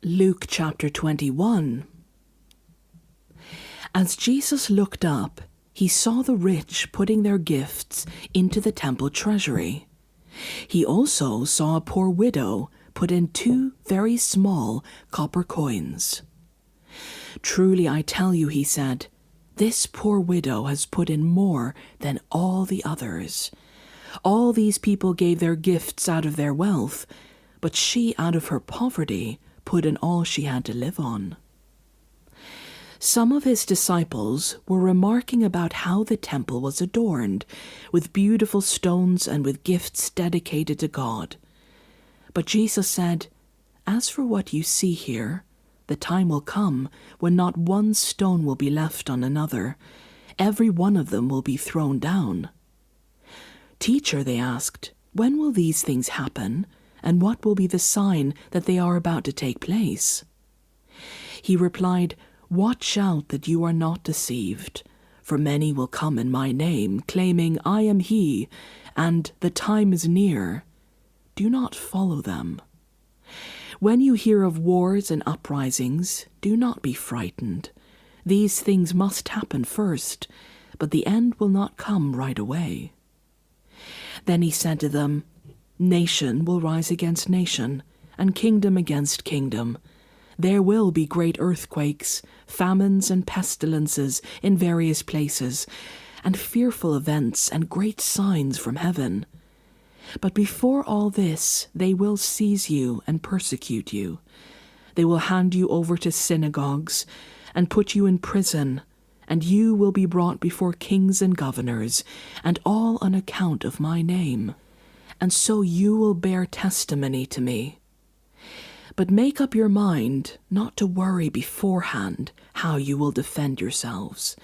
Luke chapter 21. As Jesus looked up, he saw the rich putting their gifts into the temple treasury. He also saw a poor widow put in 2 very small copper coins. "Truly I tell you," he said, "this poor widow has put in more than all the others. All these people gave their gifts out of their wealth, but she out of her poverty put in all she had to live on." Some of his disciples were remarking about how the temple was adorned with beautiful stones and with gifts dedicated to God. But Jesus said, "As for what you see here, the time will come when not one stone will be left on another. Every one of them will be thrown down." "Teacher," they asked, "when will these things happen? And what will be the sign that they are about to take place?" He replied, "Watch out that you are not deceived, for many will come in my name, claiming, 'I am he,' and 'the time is near.' Do not follow them. When you hear of wars and uprisings, do not be frightened. These things must happen first, but the end will not come right away." Then he said to them, "Nation will rise against nation, and kingdom against kingdom. There will be great earthquakes, famines and pestilences in various places, and fearful events and great signs from heaven. But before all this, they will seize you and persecute you. They will hand you over to synagogues and put you in prison, and you will be brought before kings and governors, and all on account of my name. And so you will bear testimony to me. But make up your mind not to worry beforehand how you will defend yourselves.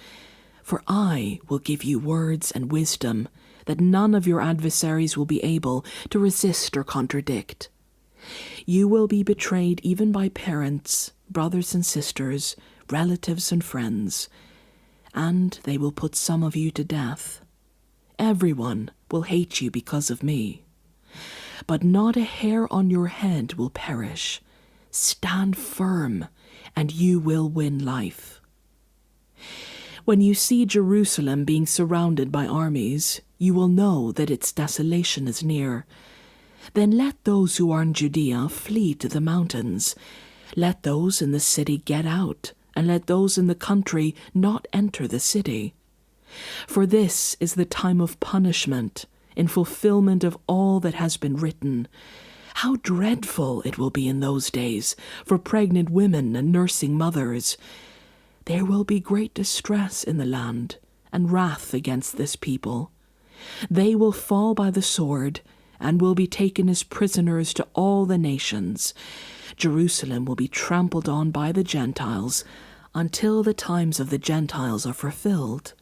For I will give you words and wisdom that none of your adversaries will be able to resist or contradict. You will be betrayed even by parents, brothers and sisters, relatives and friends, and they will put some of you to death. Everyone will hate you because of me. But not a hair on your head will perish. Stand firm, and you will win life. When you see Jerusalem being surrounded by armies, you will know that its desolation is near. Then let those who are in Judea flee to the mountains. Let those in the city get out, and let those in the country not enter the city. For this is the time of punishment, in fulfillment of all that has been written. How dreadful it will be in those days for pregnant women and nursing mothers. There will be great distress in the land, and wrath against this people. They will fall by the sword, and will be taken as prisoners to all the nations. Jerusalem will be trampled on by the Gentiles, until the times of the Gentiles are fulfilled.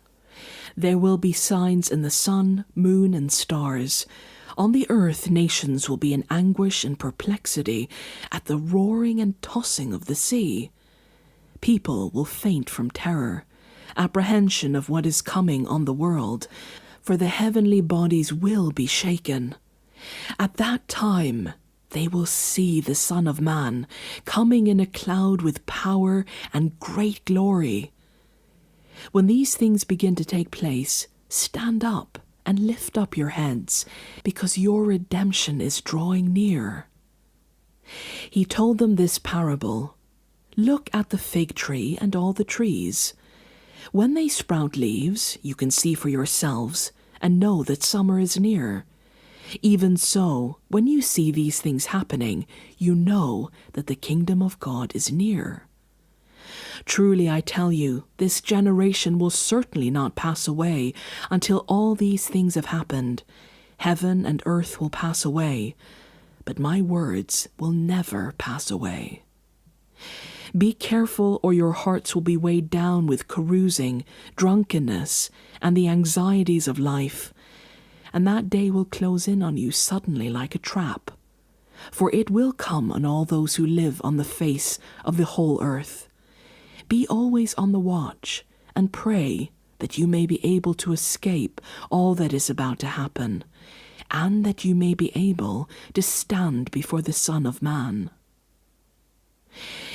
There will be signs in the sun, moon, and stars. On the earth nations will be in anguish and perplexity at the roaring and tossing of the sea. People will faint from terror, apprehension of what is coming on the world, for the heavenly bodies will be shaken. At that time they will see the Son of Man coming in a cloud with power and great glory. When these things begin to take place, stand up and lift up your heads, because your redemption is drawing near." He told them this parable. "Look at the fig tree and all the trees. When they sprout leaves, you can see for yourselves and know that summer is near. Even so, when you see these things happening, you know that the kingdom of God is near. Truly I tell you, this generation will certainly not pass away until all these things have happened. Heaven and earth will pass away, but my words will never pass away. Be careful, or your hearts will be weighed down with carousing, drunkenness, and the anxieties of life, and that day will close in on you suddenly like a trap. For it will come on all those who live on the face of the whole earth. Be always on the watch, and pray that you may be able to escape all that is about to happen, and that you may be able to stand before the Son of Man."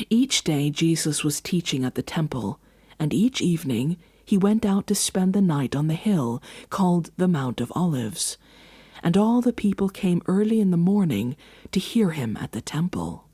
Each day Jesus was teaching at the temple, and each evening he went out to spend the night on the hill called the Mount of Olives. And all the people came early in the morning to hear him at the temple.